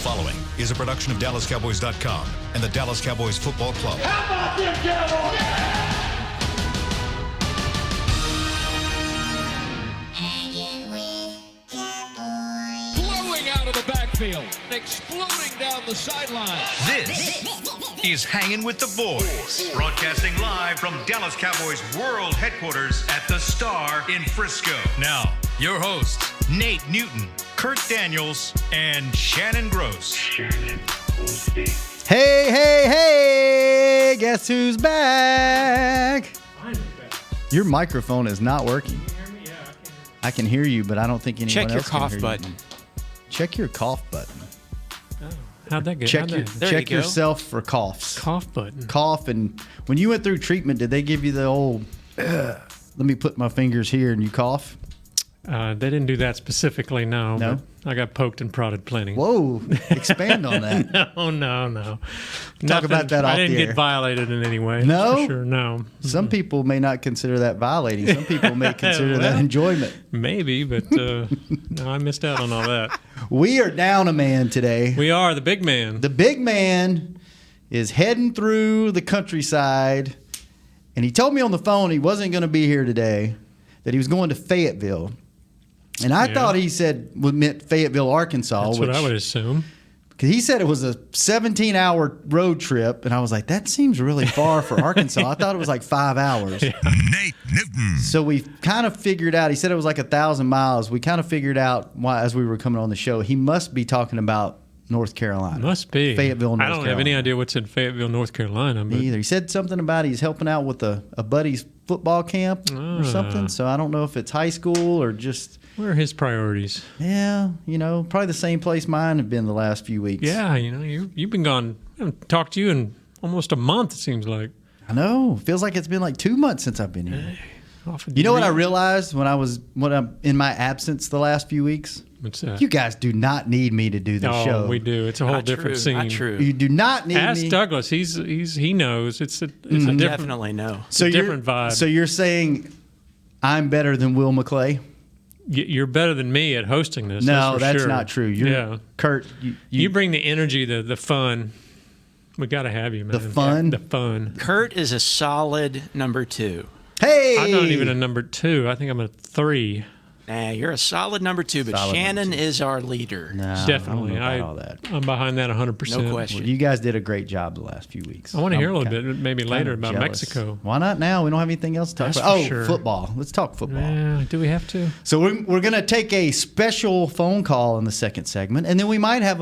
following is a production of DallasCowboys.com and the Dallas Cowboys Football Club. How about them Cowboys? Blowing out of the backfield, exploding down the sideline. This is Hangin' with the Boys, broadcasting live from Dallas Cowboys World Headquarters at the Star in Frisco. Now, your hosts, Nate Newton, Kurt Daniels, and Shannon Gross. Hey, guess who's back? Your microphone is not working. I can hear you, but I don't think anyone else can hear you. Check your cough button. Check your cough button. Oh, how'd that go? Check yourself for coughs. Cough button. Cough, and when you went through treatment, did they give you the old, let me put my fingers here and you cough? They didn't do that specifically, no. No? But I got poked and prodded plenty. Whoa, expand on that. No. Talk about that off I didn't the air. get violated in any way. No? For sure, no. Some people may not consider that violating. Some people may consider that enjoyment. Maybe, but no, I missed out on all that. We are down a man today. We are the big man. The big man is heading through the countryside, and he told me on the phone he wasn't going to be here today, that he was going to Fayetteville. And I thought he said meant Fayetteville, Arkansas. That's what I would assume. Because he said it was a 17-hour road trip, and I was like, that seems really far for Arkansas. I thought it was like 5 hours. Nate Newton. So we kind of figured out, he said it was like 1,000 miles. We kind of figured out why, as we were coming on the show, he must be talking about North Carolina. Must be. Fayetteville, North Carolina. I don't have any idea what's in Fayetteville, North Carolina. But Me either. He said something about he's helping out with a buddy's football camp or something. So I don't know if it's high school or just... Where are his priorities? Yeah, probably the same place mine have been the last few weeks. Yeah, you've been gone. I haven't talked to you in almost a month, it seems like. I know. Feels like it's been like 2 months since I've been here. Often You know what I realized when I'm in my absence the last few weeks? What's that? You guys do not need me to do the show. Oh, we do. It's a whole different scene. Not true. You do not need Ask me. Douglas. He knows. It's a different, Definitely no. different vibe. So you're saying I'm better than Will McClay? You're better than me at hosting this. No, that's sure. not true. Kurt, you bring the energy, the fun. We got to have you, man. The fun? The fun. Kurt is a solid number 2. Hey! I'm not even a number 2. I think I'm a 3. Nah, you're a solid number 2, but Solid Shannon number 2. is our leader. No, Definitely. I don't know about all that. I'm behind that 100%. No question. Well, you guys did a great job the last few weeks. I want to hear a I'm little bit, maybe later, about jealous. Mexico. Why not now? We don't have anything else to talk That's about. for Oh, sure. football. Let's talk football. Yeah, do we have to? So we're going to take a special phone call in the second segment, and then we might have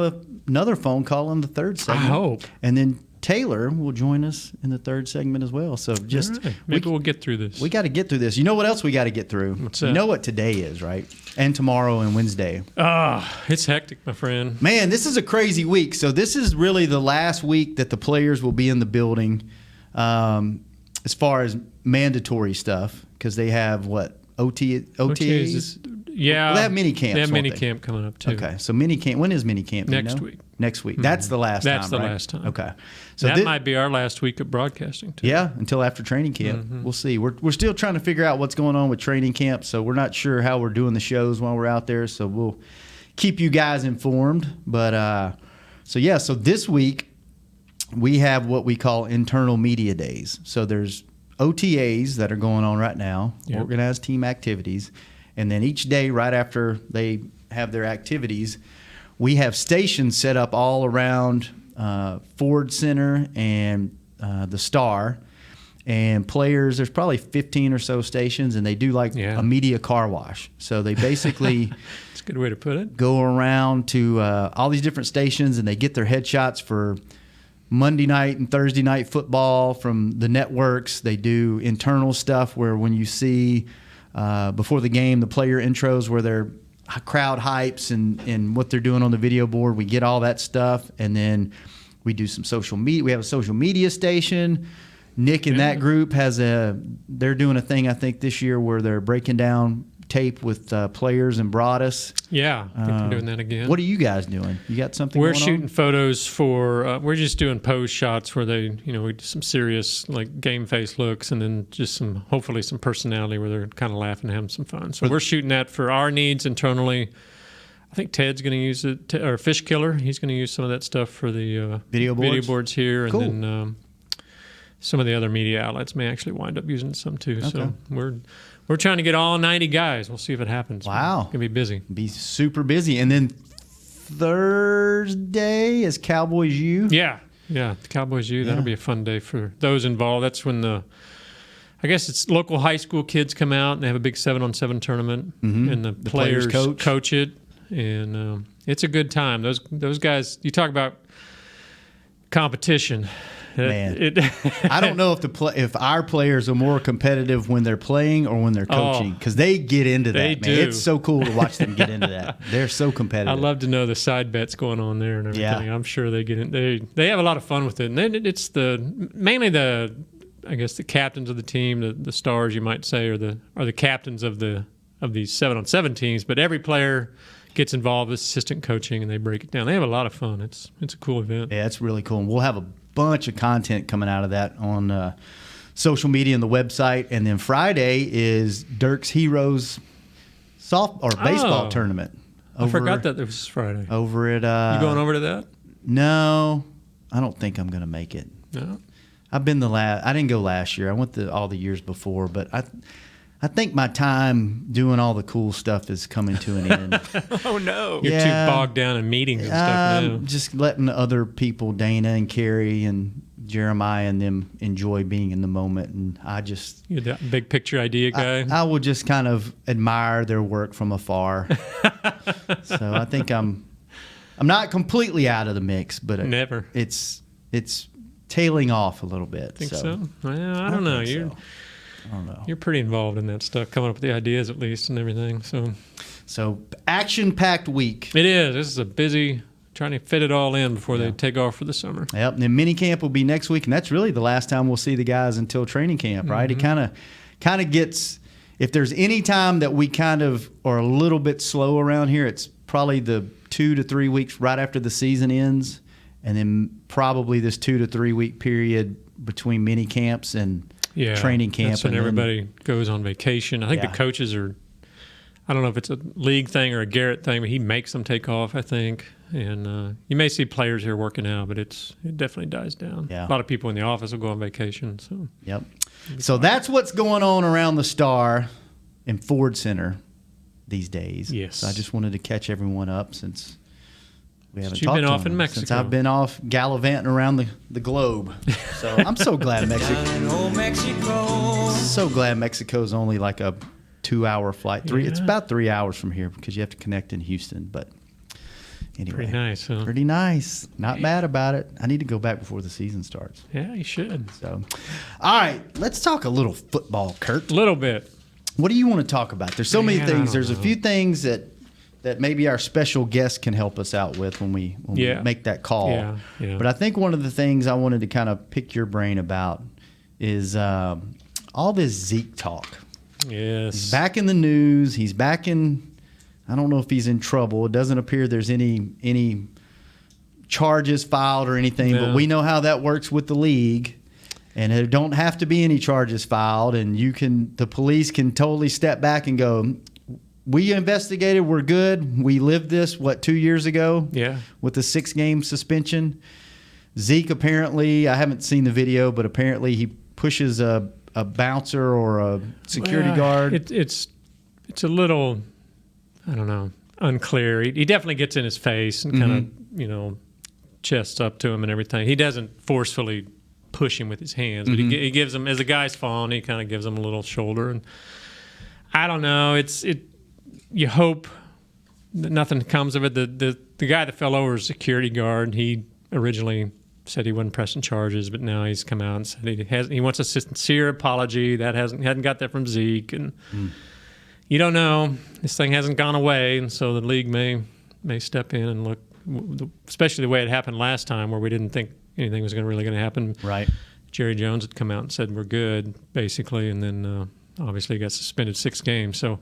another phone call in the third segment. I hope. And then Taylor will join us in the third segment as well. So just All right. Maybe we'll get through this. we got to get through this. You know what else we got to get through? What's You that? know what today is, right? And tomorrow and Wednesday. It's hectic, my friend. Man, this is a crazy week. So this is really the last week that the players will be in the building as far as mandatory stuff, because they have what? OTAs? Yeah. Well, they have mini camps. They have won't mini they? camp coming up, too. Okay, so mini camp. When is mini camp? Do you Next know? week. Next week. That's the last That's time. the right? last time. Okay. So That might be our last week of broadcasting, too. yeah, until after training camp. We'll see. We're still trying to figure out what's going on with training camp, so we're not sure how we're doing the shows while we're out there. So we'll keep you guys informed. But so this week we have what we call internal media days. So there's OTAs that are going on right now, Yep. organized team activities, and then each day right after they have their activities, we have stations set up all around Ford Center and the Star, and players. There's probably 15 or so stations, and they do like a media car wash. So they basically That's a good way to put it. go around to all these different stations, and they get their headshots for Monday night and Thursday night football from the networks. They do internal stuff where when you see before the game the player intros where they're crowd hypes and what they're doing on the video board, we get all that stuff, and then we do some social media. We have a social media station. Nick and that group they're doing a thing I think this year where they're breaking down tape with players and Broadus. Yeah, I think we're doing that again. What are you guys doing? You got something We're going shooting on? photos for, we're just doing pose shots where they, we do some serious like game face looks, and then just hopefully some personality where they're kind of laughing and having some fun. So we're shooting that for our needs internally. I think Ted's going to use it, or Fish Killer. He's going to use some of that stuff for the Video boards here, Cool. and then some of the other media outlets may actually wind up using some too. Okay. So we're trying to get all 90 guys. We'll see if it happens. Wow. It's going to be busy. Be super busy. And then Thursday is Cowboys U. Yeah, the Cowboys U. That'll be a fun day for those involved. That's when I guess it's local high school kids come out and they have a big 7-on-7 tournament, and the players coach it, and it's a good time. Those guys. You talk about competition. Man, I don't know if our players are more competitive when they're playing or when they're coaching, because they get into that. They man. do. It's so cool to watch them get into that. They're so competitive. I love to know the side bets going on there and everything. Yeah. I'm sure they get in. They have a lot of fun with it, and then it's mainly the captains of the team, the stars you might say, are the captains of these 7-on-7 teams. But every player gets involved with assistant coaching, and they break it down. They have a lot of fun. It's a cool event. Yeah, it's really cool. And we'll have a bunch of content coming out of that on social media and the website. And then Friday is Dirk's Heroes baseball tournament. I forgot that it was Friday. Over at You going over to that? No, I don't think I'm going to make it. No. I've been I didn't go last year. I went all the years before, but I think my time doing all the cool stuff is coming to an end. Oh, no. You're too bogged down in meetings and stuff now. Just letting other people, Dana and Carrie and Jeremiah and them, enjoy being in the moment. And I just... You're that big picture idea guy. I will just kind of admire their work from afar. So I think I'm not completely out of the mix, but Never. It's tailing off a little bit. Think so? Well, I don't know. I don't know. You're pretty involved in that stuff, coming up with the ideas at least and everything. So action-packed week. It is. This is a busy, trying to fit it all in before they take off for the summer. Yep. And then minicamp will be next week, and that's really the last time we'll see the guys until training camp, right? It kind of gets, if there's any time that we kind of are a little bit slow around here, it's probably the 2 to 3 weeks right after the season ends, and then probably this 2 to 3 week period between mini camps and training camp. That's when everybody goes on vacation. I think the coaches are, I don't know if it's a league thing or a Garrett thing, but he makes them take off, I think. And you may see players here working out, but it definitely dies down. Yeah. A lot of people in the office will go on vacation. So Yep. So that's what's going on around the Star and Ford Center these days. Yes. So I just wanted to catch everyone up since we haven't You've talked been to off them. in Mexico. Since I've been off gallivanting around the globe. So I'm so glad Mexico's only like a 2-hour flight. It's about 3 hours from here because you have to connect in Houston. But anyway. Pretty nice, huh? Pretty nice. Not bad about it. I need to go back before the season starts. Yeah, you should. So, all right, let's talk a little football, Kurt. A little bit. What do you want to talk about? There's so many Man, things. I There's don't a few things that maybe our special guest can help us out with when we make that call. Yeah. But I think one of the things I wanted to kind of pick your brain about is all this Zeke talk. Yes. He's back in the news. He's back in. I don't know if he's in trouble. It doesn't appear there's any charges filed or anything. No. But we know how that works with the league. And there don't have to be any charges filed, and the police can totally step back and go, we investigated, we're good. We lived this, 2 years ago? Yeah. With the 6-game suspension. Zeke apparently, I haven't seen the video, but apparently he pushes a bouncer or a security guard. It's a little, I don't know, unclear. He definitely gets in his face and kind of, chests up to him and everything. He doesn't forcefully push him with his hands, but he gives him, as the guy's falling, he kind of gives him a little shoulder. And I don't know, you hope that nothing comes of it. The guy that fell over is a security guard. He originally said he wasn't pressing charges, but now he's come out and said he wants a sincere apology. That hadn't got that from Zeke, and you don't know. This thing hasn't gone away, and so the league may step in and look, especially the way it happened last time, where we didn't think anything was really going to happen. Right. Jerry Jones had come out and said we're good, basically, and then obviously he got suspended 6 games. So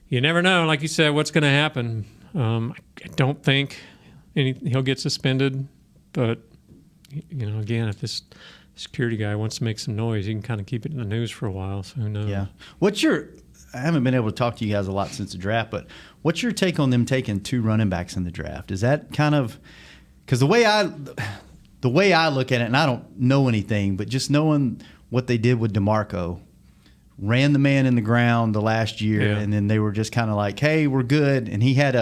you never know, like you said, what's going to happen. I don't think he'll get suspended, but again, if this security guy wants to make some noise, he can kind of keep it in the news for a while. So who knows? Yeah. haven't been able to talk to you guys a lot since the draft, but what's your take on them taking 2 running backs in the draft? Is that kind of because the way I look at it, and I don't know anything, but just knowing what they did with DeMarco, ran the man in the ground the last year, and then they were just kind of like, hey, we're good. And he had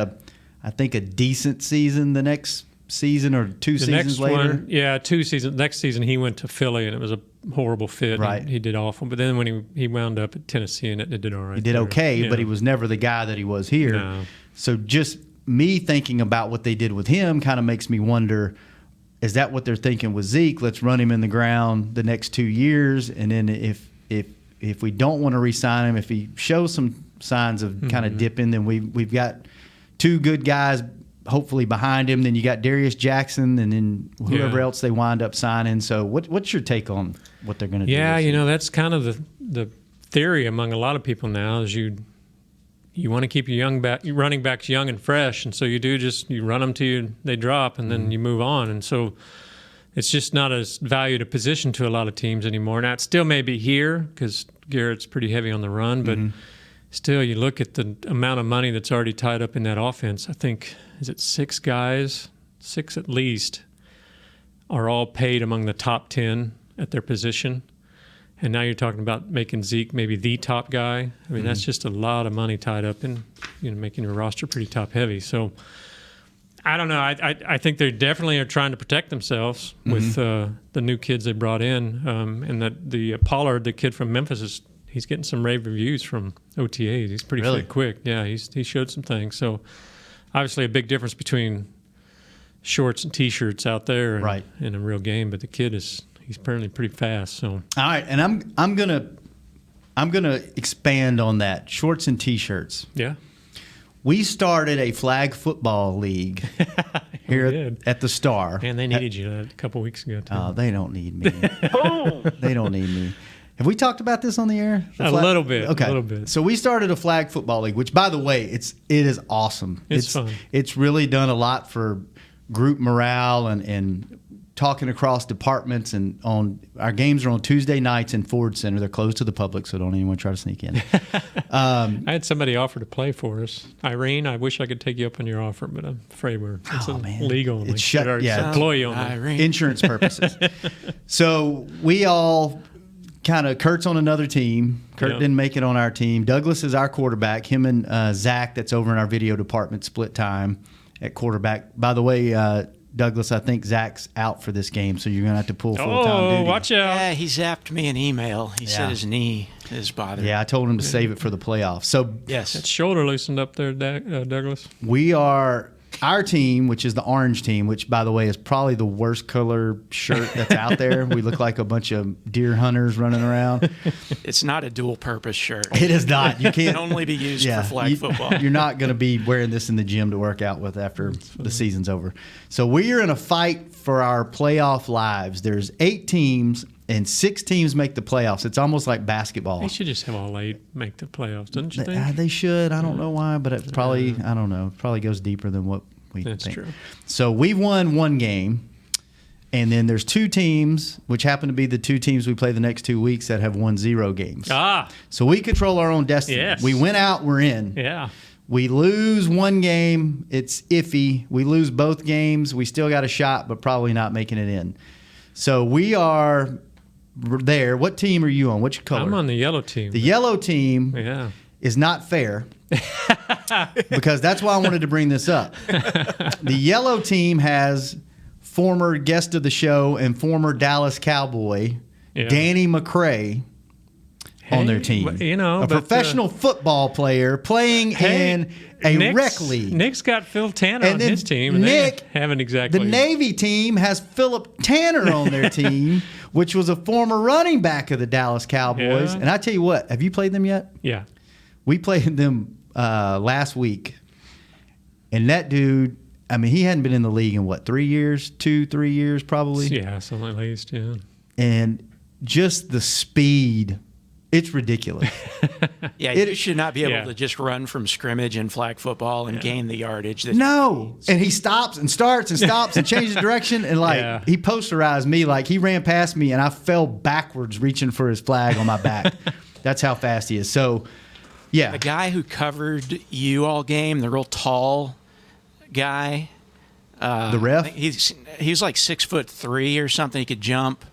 I think a decent season the next season or 2 seasons later. 2 seasons. Next season he went to Philly and it was a horrible fit. Right. He did awful. But then when he wound up at Tennessee and it did all right. He did okay, but he was never the guy that he was here. No. So just me thinking about what they did with him kind of makes me wonder, is that what they're thinking with Zeke? Let's run him in the ground the next 2 years, and then if we don't want to re-sign him, if he shows some signs of kind of dipping, then we've got 2 good guys hopefully behind him. Then you got Darius Jackson, and then whoever else they wind up signing. So what's your take on what they're going to do? Yeah, that's kind of the theory among a lot of people now is you want to keep your running backs young and fresh, and so you run them till they drop, and then you move on. And so it's just not as valued a position to a lot of teams anymore. Now, it still may be here because Garrett's pretty heavy on the run, but still, you look at the amount of money that's already tied up in that offense. I think, is it 6 guys? 6 at least are all paid among the top 10 at their position. And now you're talking about making Zeke maybe the top guy. I mean, that's just a lot of money tied up in making your roster pretty top heavy. So I don't know. I think they definitely are trying to protect themselves with the new kids they brought in, and that the Pollard, the kid from Memphis, he's getting some rave reviews from OTAs. He's pretty quick. Yeah, he showed some things. So obviously a big difference between shorts and T-shirts out there and in a real game. But the kid he's apparently pretty fast. So all right, and I'm gonna expand on that, shorts and T-shirts. Yeah. We started a flag football league here at the Star. Man, they needed you a couple weeks ago, too. Oh, they don't need me. They don't need me. Have we talked about this on the air? A little bit. Okay. A little bit. So we started a flag football league, which, by the way, it is awesome. It's fun. It's really done a lot for group morale and talking across departments. And our games are on Tuesday nights in Ford Center. They're closed to the public, so don't anyone try to sneak in. I had somebody offer to play for us. Irene, I wish I could take you up on your offer, but I'm afraid it's illegal. It's shut. Employee only. Irene. Insurance purposes. So we all kind of, Kurt's on another team. Kurt didn't make it on our team. Douglas is our quarterback. Him and Zach, that's over in our video department, split time at quarterback. By the way, Douglas, I think Zach's out for this game, so you're going to have to pull full-time duty. Watch out. Yeah, he zapped me an email. He said his knee is bothering him. Yeah, I told him to save it for the playoffs. So Yes. That shoulder loosened up there, Douglas. we are our team, which is the orange team, which, by the way, is probably the worst color shirt that's out there. We look like a bunch of deer hunters running around. It's not a dual-purpose shirt. It is not. You It can't. can only be used for flag football. You're not going to be wearing this in the gym to work out with after the season's over. So we are in a fight for our playoff lives. There's 8 teams, and 6 teams make the playoffs. It's almost like basketball. They should just have all 8 make the playoffs, don't you think? They should. I don't know why, but it probably, I don't know. It probably goes deeper than what we think. That's true. So we've won 1 game, and then there's 2 teams, which happen to be the 2 teams we play the next 2 weeks that have won 0 games. So we control our own destiny. Yes. We win out, we're in. Yeah. We lose 1 game, it's iffy. We lose both games, we still got a shot, but probably not making it in. So we are there. What team are you on? Which color? I'm on the yellow team. The yellow team is not fair because that's why I wanted to bring this up. The yellow team has former guest of the show and former Dallas Cowboy, Danny McCray, on their team. A professional football player playing in a rec league. Nick's got Phil Tanner on his team, and Nick, they haven't exactly. The Navy team has Philip Tanner on their team, which was a former running back of the Dallas Cowboys. Yeah. And I tell you what, have you played them yet? Yeah. We played them last week. And that dude, I mean, he hadn't been in the league in what, 3 years? 2-3 years probably? Yeah, something at least, yeah. And just the speed. It's ridiculous. You should not be able to just run from scrimmage in flag football and gain the yardage. No. And he stops and starts and stops and changes direction. And, he posterized me. Like, he ran past me, and I fell backwards reaching for his flag on my back. That's how fast he is. So Yeah. The guy who covered you all game, the real tall guy. The ref? He's like 6'3" or something. He could jump.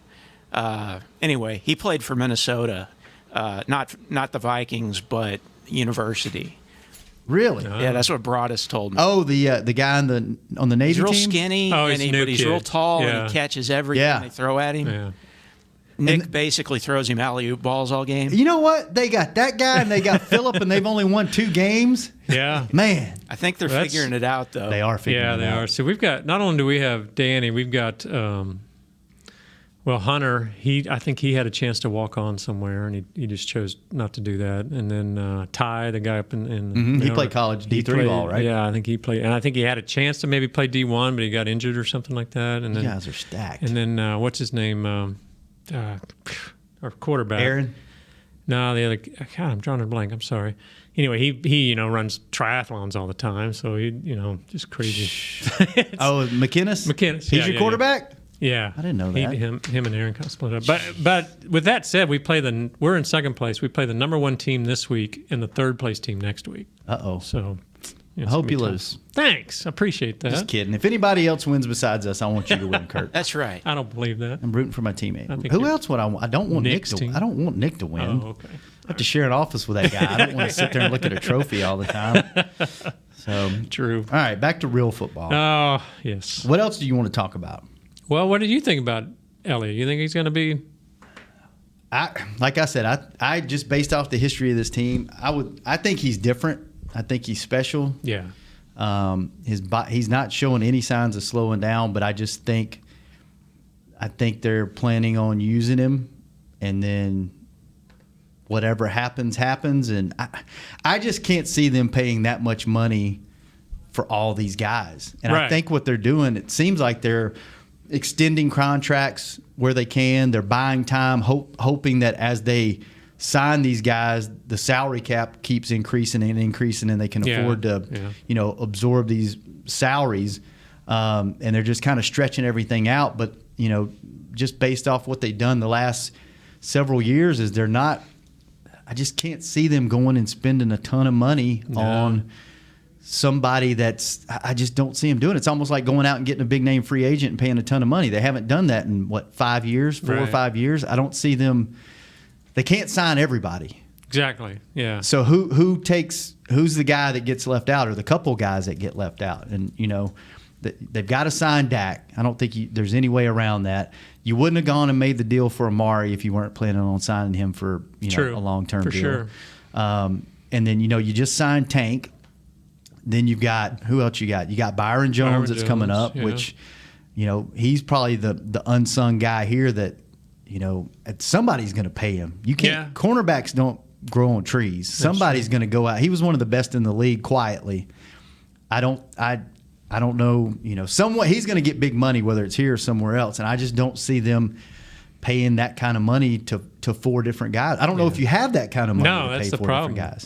Anyway, he played for Minnesota, not the Vikings, but university. Really? Yeah, that's what Broadus told me. Oh, the guy on the Navy He's real team? skinny, Oh, he's a new but he's kid. real tall, Yeah. and he catches everything they throw at him. Yeah. Nick basically throws him alley-oop balls all game. You know what? They got that guy and they got Phillip, and they've only won 2 games. Yeah. Man, I think they're That's- figuring it out, though. they are figuring Yeah, it they out. are. So we've got, not only do we have Danny, we've got, Hunter, I think he had a chance to walk on somewhere, and he just chose not to do that. And then Ty, the guy up in He played college D3 ball, right? Yeah, I think he played, and I think he had a chance to maybe play D1, but he got injured or something like that. And You then, guys are stacked. and then what's his name? Our quarterback. Aaron? No, the other. God, I'm drawing a blank. I'm sorry. Anyway, he runs triathlons all the time, so he just crazy. Oh, McInnes? McInnes, He's your quarterback? Yeah, I didn't know that. Him and Aaron kind of split up. But with that said, we're in second place. We play the number 1 team this week and the third place team next week. Uh-oh. So I hope you lose. Thanks, I appreciate that. Just kidding. If anybody else wins besides us, I want you to win, Kurt. That's right. I don't believe that. I'm rooting for my teammate. think Who you're- else would I want? I don't want Nick's Nick to. team? I don't want Nick to win. Oh, okay. I have to share an office with that guy. I don't want to sit there and look at a trophy all the time. So, True. all right, back to real football. Oh, yes. What else do you want to talk about? Well, what did you think about Elliott? You think he's going to be? Like I said, I just based off the history of this team, I think he's different. I think he's special. Yeah. He's not showing any signs of slowing down, but I think they're planning on using him, and then whatever happens, and I just can't see them paying that much money for all these guys. And Right. I think what they're doing, it seems like they're extending contracts where they can. They're buying time, hoping that as they sign these guys, the salary cap keeps increasing and increasing, and they can afford to, absorb these salaries. And they're just kind of stretching everything out. But just based off what they've done the last several years, is they're not. I just can't see them going and spending a ton of money on somebody that's. I just don't see them doing it. It's almost like going out and getting a big name free agent and paying a ton of money. They haven't done that in 5 years, 4 or Right. 5 years. I don't see them. They can't sign everybody. Exactly. Yeah. So who's the guy that gets left out, or the couple guys that get left out? And they've got to sign Dak. I don't think there's any way around that. You wouldn't have gone and made the deal for Amari if you weren't planning on signing him for True. a long-term For deal. sure. And then you just signed Tank. Then you've got who else you got? You got Byron Jones that's coming Jones, up, yeah. which he's probably the unsung guy here that somebody's going to pay him. You can't. Yeah. Cornerbacks don't grow on trees. Somebody's going to go out. He was one of the best in the league quietly. I don't know. Somewhat he's going to get big money whether it's here or somewhere else, and I just don't see them paying that kind of money to 4 different guys. I don't know if you have that kind of money No, to that's pay the 4 problem. different guys.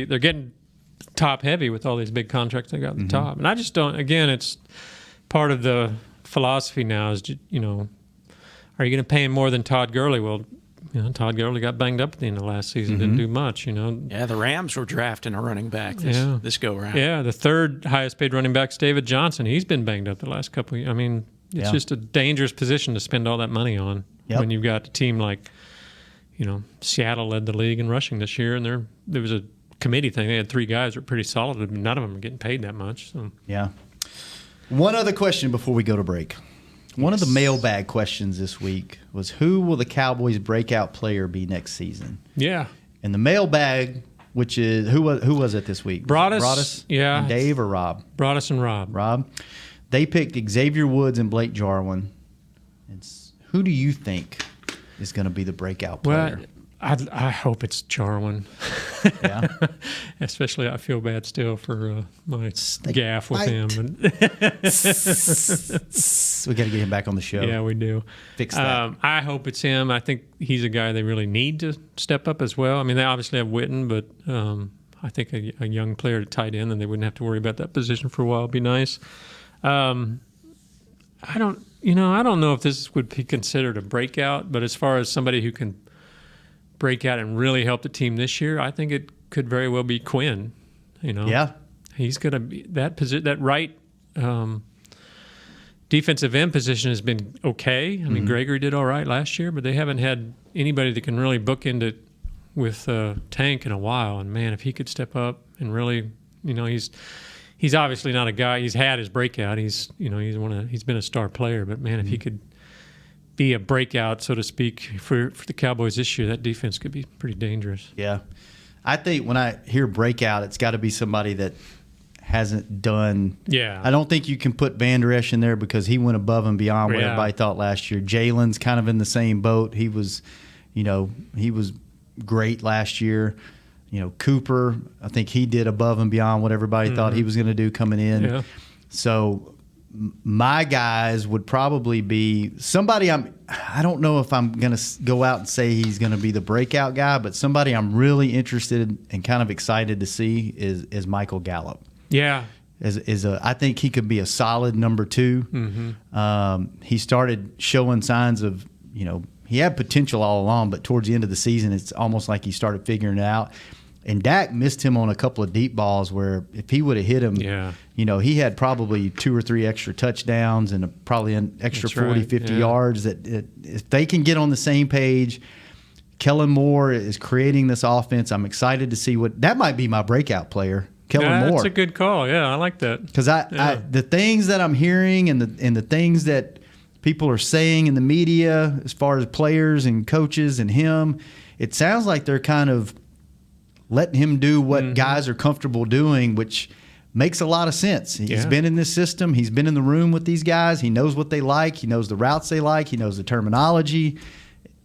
They're getting top heavy with all these big contracts they got at the top, and I just don't. Again, it's part of the philosophy now. Is are you going to pay him more than Todd Gurley? Well, Todd Gurley got banged up at the end of last season. Didn't do much. Yeah, the Rams were drafting a running back this go round. Yeah, the third highest paid running back's David Johnson. He's been banged up the last couple of years. I mean, it's just a dangerous position to spend all that money on when you've got a team like, Seattle led the league in rushing this year, and there was a committee thing. They had 3 guys that were pretty solid, but none of them are getting paid that much. So. Yeah. One other question before we go to break. One of the mailbag questions this week was, who will the Cowboys' breakout player be next season? Yeah. And the mailbag, which is who was it this week? Broadus, yeah. And Dave or Rob? Broadus and Rob. Rob. They picked Xavier Woods and Blake Jarwin. Who do you think is going to be the breakout player? Well, I hope it's Jarwin. Yeah. Especially, I feel bad still for my gaff with him. We got to get him back on the show. Yeah, we do. Fix that. I hope it's him. I think he's a guy they really need to step up as well. I mean, they obviously have Witten, but I think a young player to tight end, and they wouldn't have to worry about that position for a while, would be nice. I don't know if this would be considered a breakout, but as far as somebody who can break out and really help the team this year, I think it could very well be Quinn. Yeah. He's going to be that right defensive end position has been okay. I mean, Gregory did all right last year, but they haven't had anybody that can really bookend it with Tank in a while. And man, if he could step up and really, he's obviously not a guy. He's had his breakout. He's been a star player. But man, if he could be a breakout, so to speak, for the Cowboys this year, that defense could be pretty dangerous. Yeah, I think when I hear breakout, it's got to be somebody that hasn't done. Yeah, I don't think you can put Van Der Esch in there because he went above and beyond what everybody thought last year. Jalen's kind of in the same boat. He was great last year. Cooper, I think he did above and beyond what everybody thought he was going to do coming in. Yeah. So my guys would probably be somebody I don't know if I'm going to go out and say he's going to be the breakout guy, but somebody I'm really interested in and kind of excited to see is Michael Gallup. Yeah. I think he could be a solid number 2. He started showing signs of, he had potential all along, but towards the end of the season, it's almost like he started figuring it out. And Dak missed him on a couple of deep balls where if he would have hit him, he had probably 2 or 3 extra touchdowns and probably an extra 50 yards. That if they can get on the same page, Kellen Moore is creating this offense. I'm excited to see that might be my breakout player, Kellen Moore. That's a good call. Yeah, I like that. Because the things that I'm hearing and the things that people are saying in the media as far as players and coaches and him, it sounds like they're kind of letting him do what guys are comfortable doing, which makes a lot of sense. He's been in this system. He's been in the room with these guys. He knows what they like. He knows the routes they like. He knows the terminology.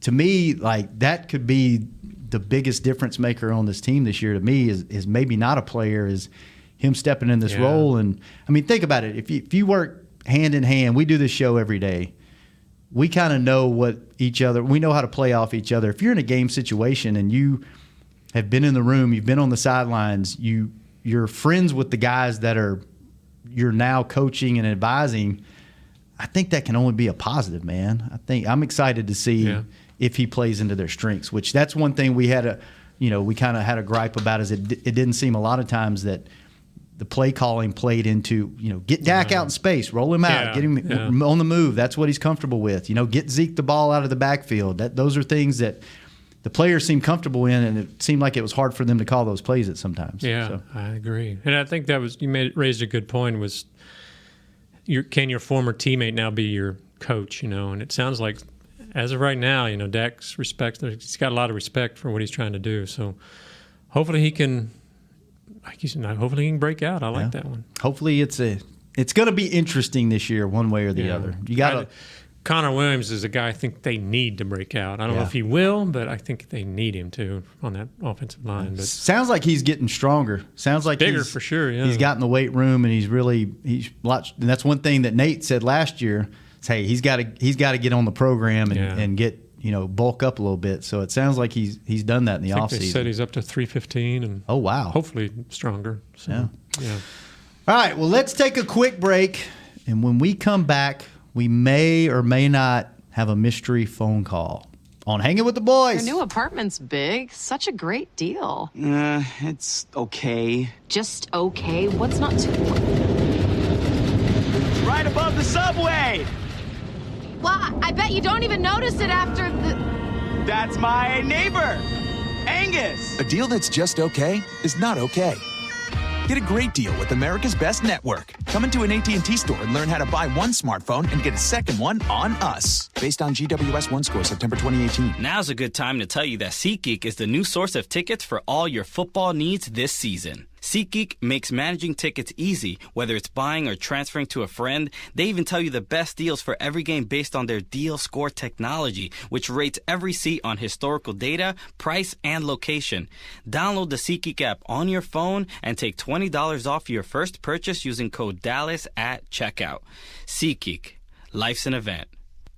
To me, like, that could be the biggest difference maker on this team this year to me is maybe not a player, is him stepping in this role. And, I mean, think about it. If you work hand in hand, we do this show every day. We kind of know what each other – we know how to play off each other. If you're in a game situation and you – have been in the room, you've been on the sidelines, you're friends with the guys that you're now coaching and advising, I think that can only be a positive, man. I'm excited to see if he plays into their strengths, which that's one thing we had we kind of had a gripe about, is it didn't seem a lot of times that the play calling played into, get Dak out in space, roll him out, get him on the move. That's what he's comfortable with. Get Zeke the ball out of the backfield. Those are things that the players seem comfortable in, and it seemed like it was hard for them to call those plays at sometimes. Yeah, so. I agree. And I think that was raised a good point, was can your former teammate now be your coach, And it sounds like as of right now, Dak's he's got a lot of respect for what he's trying to do. So hopefully he can break out. I like that one. Hopefully it's going to be interesting this year one way or the other. You got to Connor Williams is a guy I think they need to break out. I don't know if he will, but I think they need him to on that offensive line. But sounds like he's getting stronger. Sounds like bigger for sure. Yeah, he's got in the weight room, and he's and that's one thing that Nate said last year. Hey, he's got to get on the program and get bulk up a little bit. So it sounds like he's done that in the offseason. They said he's up to 315, and oh wow, hopefully stronger. So, yeah. All right, well, let's take a quick break, and when we come back, we may or may not have a mystery phone call on Hanging with the Boys. Your new apartment's big. Such a great deal. It's okay. Just okay? What's not too... It's right above the subway! Well, I bet you don't even notice it after the... That's my neighbor, Angus. A deal that's just okay is not okay. Get a great deal with America's Best Network. Come into an AT&T store and learn how to buy one smartphone and get a second one on us. Based on GWS 1 score, September 2018. Now's a good time to tell you that SeatGeek is the new source of tickets for all your football needs this season. SeatGeek makes managing tickets easy, whether it's buying or transferring to a friend. They even tell you the best deals for every game based on their deal score technology, which rates every seat on historical data, price, and location. Download the SeatGeek app on your phone and take $20 off your first purchase using code DALLAS at checkout. SeatGeek. Life's an event.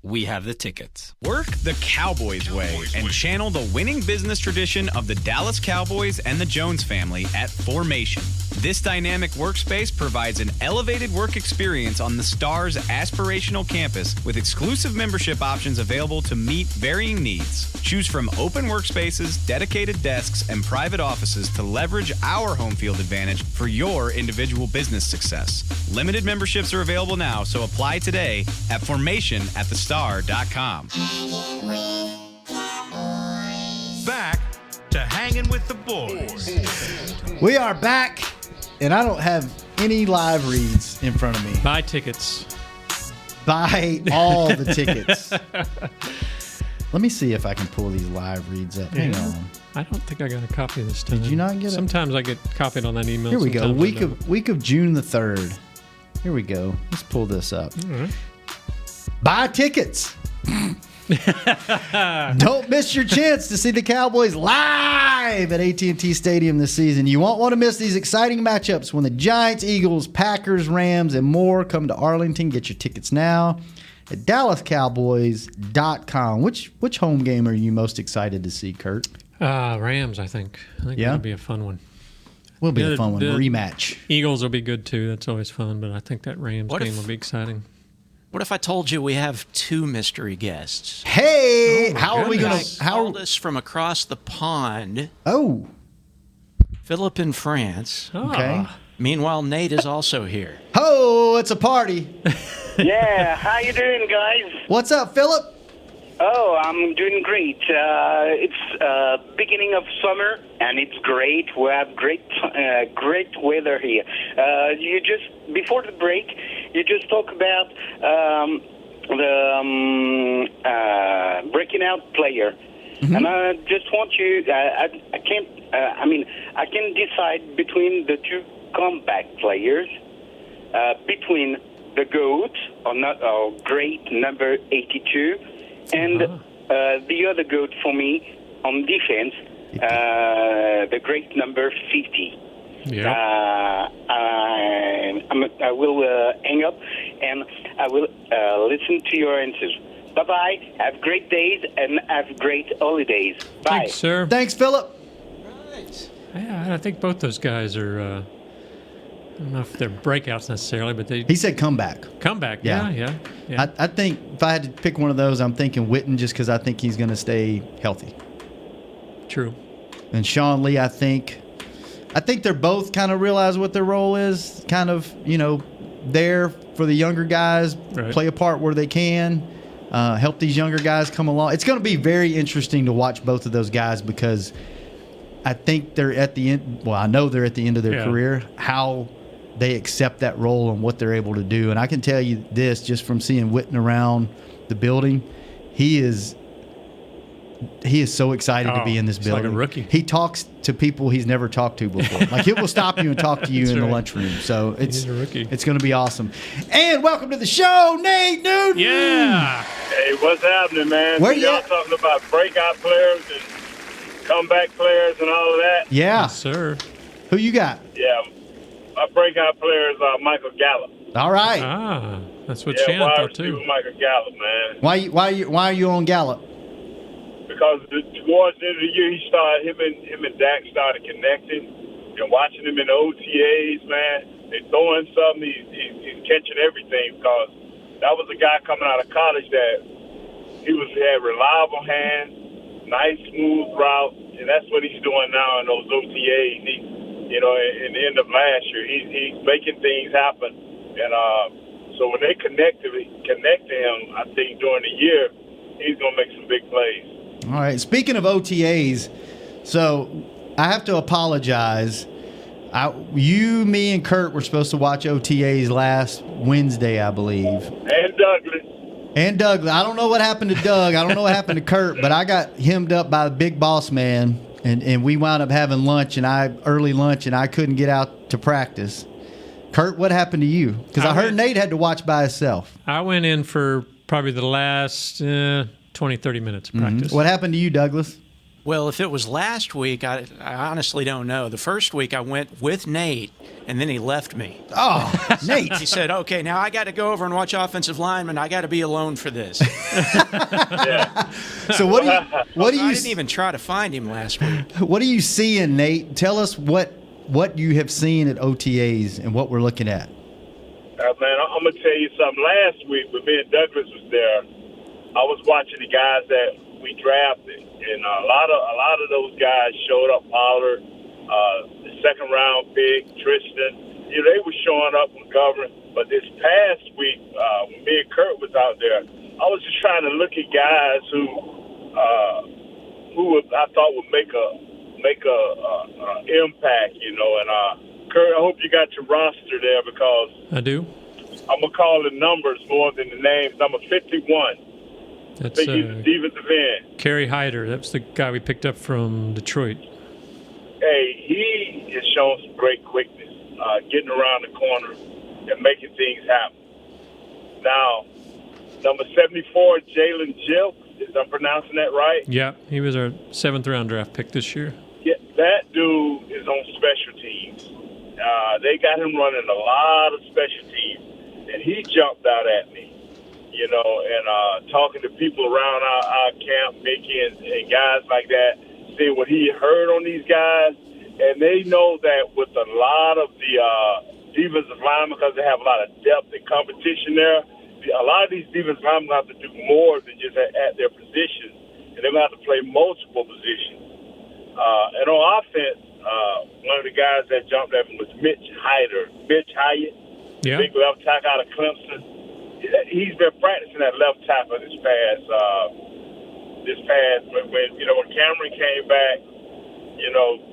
We have the tickets. Work the Cowboys way and channel the winning business tradition of the Dallas Cowboys and the Jones family at Formation. This dynamic workspace provides an elevated work experience on the Star's aspirational campus with exclusive membership options available to meet varying needs. Choose from open workspaces, dedicated desks, and private offices to leverage our home field advantage for your individual business success. Limited memberships are available now, so apply today at formationatthestar.com. Back to Hanging with the Boys. We are back, and I don't have any live reads in front of me. Buy tickets. Buy all the tickets. Let me see if I can pull these live reads up. Hang on. I don't think I got a copy this time. Did you not get it? Sometimes I get copied on that email. Here we go. Sometimes Week of June the 3rd. Here we go. Let's pull this up. All right. Buy tickets. Don't miss your chance to see the Cowboys live at AT&T Stadium this season. You won't want to miss these exciting matchups when the Giants, Eagles, Packers, Rams, and more come to Arlington. Get your tickets now at DallasCowboys.com. Which home game are you most excited to see, Kurt? Rams, I think. That'll be a fun one. Will be a fun one. Rematch. Eagles will be good too. That's always fun. But I think that Rams game will be exciting. What if I told you we have 2 mystery guests? Hey, how are we going to? Called us from across the pond. Oh, Philip in France. okay. Meanwhile, Nate is also here. Oh, it's a party. Yeah, how you doing, guys? What's up, Philip? Oh, I'm doing great. It's beginning of summer, and it's great. We have great weather here. You just before the break, you just talked about the Breakout Player, and I just want you. I can't. I can decide between the 2 comeback players, between the GOAT or great number 82. And the other GOAT for me on defense, the great number 50. Yeah. I will hang up and I will listen to your answers. Bye-bye. Have great days and have great holidays. Bye. Thanks, sir. Thanks, Philip. Right. Yeah, I think both those guys are. I don't know if they're breakouts necessarily, but He said comeback. Comeback. Yeah. I think if I had to pick one of those, I'm thinking Witten just because I think he's going to stay healthy. True. And Sean Lee, I think they're both kind of realize what their role is, kind of, there for the younger guys, play a part where they can, help these younger guys come along. It's going to be very interesting to watch both of those guys because I think they're at the end. Well, I know they're at the end of their career. How they accept that role and what they're able to do. And I can tell you this just from seeing Witten around the building, he is so excited to be in this building. Like a rookie. He talks to people he's never talked to before. Like he will stop you and talk to you in the lunchroom. So it's going to be awesome. And welcome to the show, Nate Newton. Yeah. Hey, what's happening, man? Where y'all talking about breakout players and comeback players and all of that? Yeah. Yes, sir. Who you got? Yeah. My breakout player is Michael Gallup. All right. That's what Shannon thought too. Michael Gallup, man. Why are you on Gallup? Because towards the end of the year, him and Dak started connecting. And watching him in the OTAs, man, they throwing something. He's catching everything because that was a guy coming out of college that he had reliable hands, nice smooth route, and that's what he's doing now in those OTAs. In the end of last year, he's making things happen, and so when they connect to him, I think during the year, he's gonna make some big plays. All right. Speaking of OTAs, so I have to apologize. You, me, and Kurt were supposed to watch OTAs last Wednesday, I believe. And Douglas. I don't know what happened to Doug. I don't know what happened to Kurt, but I got hemmed up by the big boss man, and we wound up having early lunch, and I couldn't get out to practice. Kurt, what happened to you? Because I heard Nate had to watch by himself. I went in for probably the last 20, 30 minutes of practice. What happened to you, Douglas? Well, if it was last week, I honestly don't know. The first week I went with Nate, and then he left me. Oh, Nate. He said, okay, now I got to go over and watch offensive linemen. I got to be alone for this. So what do you I didn't even try to find him last week. What are you seeing, Nate? Tell us what what you have seen at OTAs and what we're looking at. Man, I'm going to tell you something. Last week, when me and Douglas was there, I was watching the guys that we drafted, and a lot of those guys showed up. Pollard, the second-round pick, Tristan, they were showing up with Governor. But this past week, when me and Kurt was out there, I was just trying to look at guys who I thought would make a impact, And Kurt, I hope you got your roster there because I do. I'm gonna call the numbers more than the names. Number 51. That's I think he's a defensive end. Kerry Hyder. That's the guy we picked up from Detroit. Hey, he has shown some great quickness, getting around the corner and making things happen. Now, number 74, Jalen Jill. Is I'm pronouncing that right? Yeah, he was our 7th-round draft pick this year. Yeah, that dude is on special teams. They got him running a lot of special teams, and he jumped out at me, and talking to people around our camp, Mickey and guys like that, seeing what he heard on these guys, and they know that with a lot of the defensive linemen, because they have a lot of depth and competition there, a lot of these defensive linemen have to do more than just at their positions, and they're going to have to play multiple positions. And on offense, one of the guys that jumped at him was Mitch Hyatt, big left tackle out of Clemson. He's been practicing at left tackle this past when Cameron came back,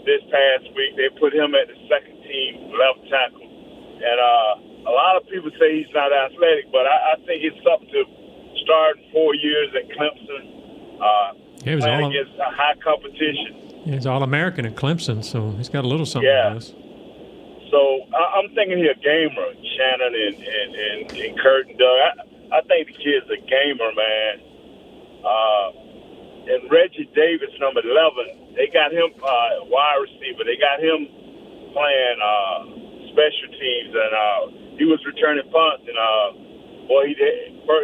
this past week they put him at the second team left tackle, and a lot of people say he's not athletic, but I think it's something to start 4 years at Clemson, playing against a high competition. Yeah, he's All-American at Clemson, so he's got a little something Yeah. on this. So I'm thinking he's a gamer, Shannon and Kurt and Doug. I think the kid's a gamer, man. And Reggie Davis, number 11, they got him wide receiver. They got him playing special teams, and he was returning punts, and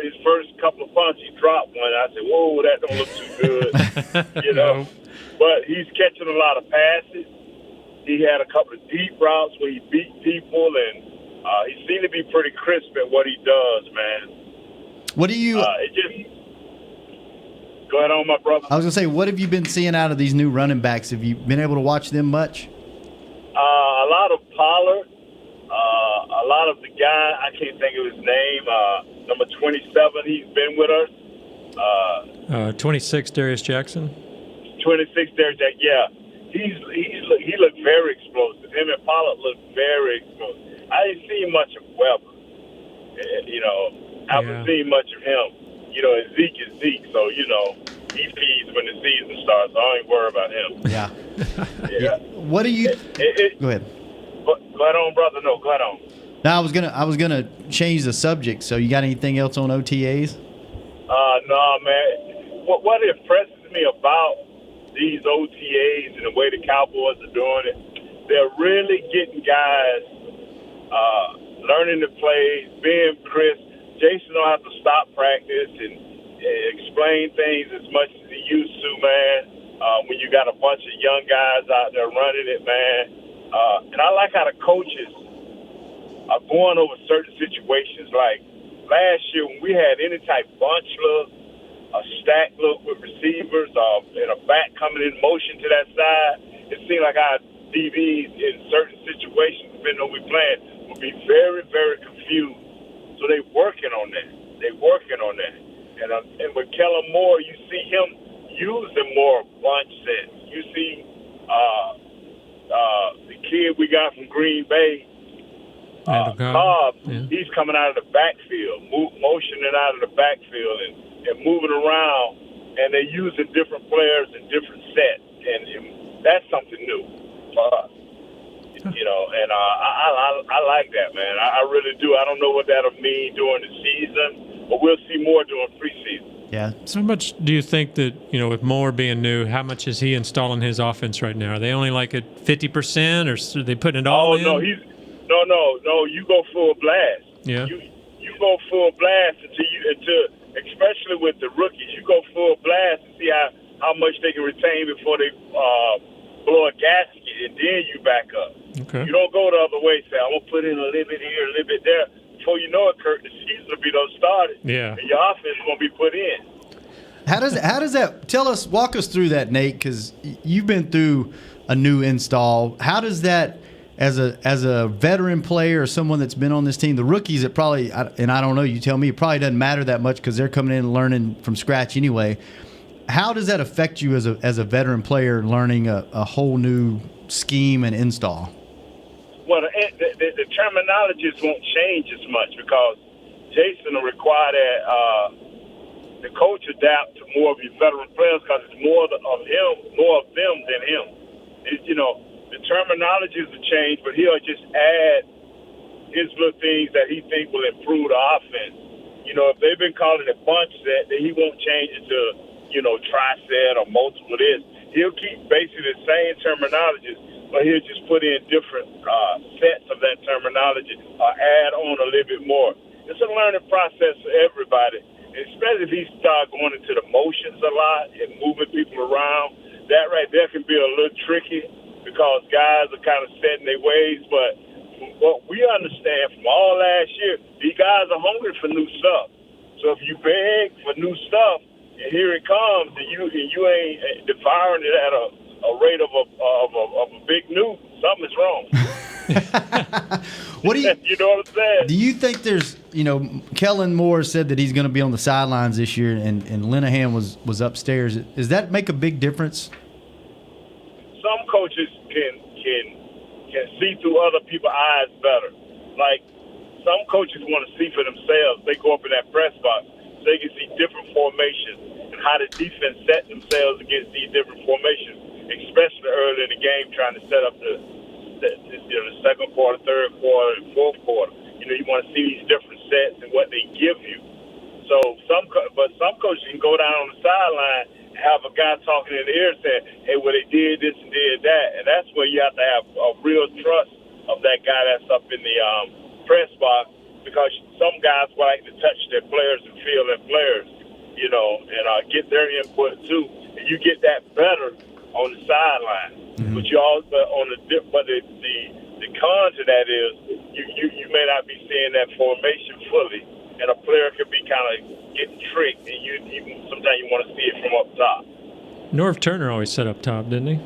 his first couple of punts, he dropped one. I said, "Whoa, that don't look too good," No. But he's catching a lot of passes. He had a couple of deep routes where he beat people, and he seemed to be pretty crisp at what he does, man. What do you? Go ahead on, my brother. I was gonna say, what have you been seeing out of these new running backs? Have you been able to watch them much? A lot of Pollard. A lot of the guy, I can't think of his name, number 27, he's been with us. 26, Darius Jackson. 26, Darius Jackson, yeah. He looked very explosive. Him and Pollard looked very explosive. I didn't see much of Weber. I haven't seen much of him. And Zeke is Zeke, so, he feeds when the season starts, so I ain't worried about him. Yeah. Yeah. What do you? Go ahead. Go ahead on, brother. No, go ahead on. No, I was gonna change the subject. So you got anything else on OTAs? No, man. What impresses me about these OTAs and the way the Cowboys are doing it, they're really getting guys learning the plays, being crisp. Jason don't have to stop practice and explain things as much as he used to, man. When you got a bunch of young guys out there running it, man. And I like how the coaches are going over certain situations. Like last year when we had any type bunch look, a stack look with receivers, and a back coming in motion to that side, it seemed like our DBs in certain situations, depending on who we playing, would be very, very confused. So they're working on that. And with Kellen Moore, you see him using more bunch sets. You see the kid we got from Green Bay, Cobb, he's coming out of the backfield, motioning out of the backfield and moving around, and they're using different players in different sets, and that's something new for us. And I like that, man. I really do. I don't know what that'll mean during the season, but we'll see more during preseason. Yeah. So how much do you think that, with Moore being new, how much is he installing his offense right now? Are they only like at 50%, or are they putting it all in? No, you go full blast. Yeah. You go full blast until especially with the rookies, you go full blast and see how much they can retain before they blow a gasket, and then you back up. You don't go the other way. Say, I'm going to put in a little bit here, a little bit there. Before you know it, Kurt, the season will be done started. Yeah. And your offense is going to be put in. How does that walk us through that, Nate, because you've been through a new install. How does that, as a veteran player or someone that's been on this team, the rookies, it probably, and I don't know, you tell me, it probably doesn't matter that much because they're coming in and learning from scratch anyway. How does that affect you as a veteran player learning a whole new scheme and install? Well, the terminologies won't change as much because Jason will require that the coach adapt to more of your veteran players because it's more of them than him. The terminologies will change, but he'll just add his little things that he think will improve the offense. If they've been calling it bunch set, then he won't change it to, tri-set or multiple this. He'll keep basically the same terminologies, but he'll just put in different sets of that terminology or add on a little bit more. It's a learning process for everybody, especially if he starts going into the motions a lot and moving people around. That right there can be a little tricky because guys are kind of set in their ways. But from what we understand from all last year, these guys are hungry for new stuff. So if you beg for new stuff, and here it comes, and you ain't devouring it at a rate of a big new, something's wrong. What do you know what I'm saying? Do you think there's, Kellen Moore said that he's going to be on the sidelines this year, and Linehan was upstairs. Does that make a big difference? Some coaches can see through other people's eyes better. Like some coaches want to see for themselves. They go up in that press box. They can see different formations and how the defense set themselves against these different formations, especially early in the game, trying to set up the second quarter, third quarter, and fourth quarter. You want to see these different sets and what they give you. So some coaches can go down on the sideline and have a guy talking in the ear saying, "Hey, well, they did this and did that," and that's where you have to have a real trust of that guy that's up in the press box. Because some guys like to touch their players and feel their players, and get their input too. And you get that better on the sideline. Mm-hmm. But the con to that is you may not be seeing that formation fully, and a player could be kind of getting tricked, and sometimes you want to see it from up top. Norv Turner always set up top, didn't he?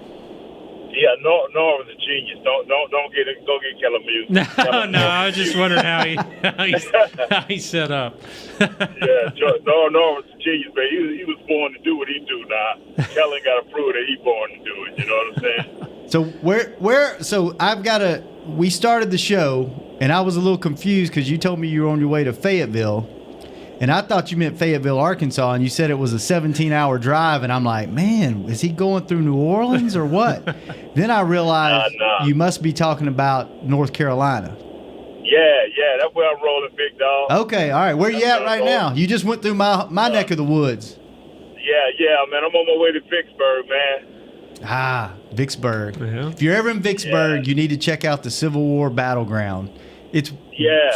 Yeah, Norv was a genius. Don't get it. Go get Kellen Muse. No, I was just wondering how he set up. Yeah, Norv was a genius, man. He was born to do what he do now. Kellen got to prove that he's born to do it. You know what I'm saying? So we started the show, and I was a little confused because you told me you were on your way to Fayetteville. And I thought you meant Fayetteville, Arkansas, and you said it was a 17-hour drive, and I'm like, man, is he going through New Orleans or what? Then I realized you must be talking about North Carolina. Yeah, that's where I'm rolling, big dog. Okay, all right. Where you at right now? You just went through my neck of the woods. Yeah, man. I'm on my way to Vicksburg, man. Vicksburg. Yeah. If you're ever in Vicksburg, you need to check out the Civil War Battleground. It's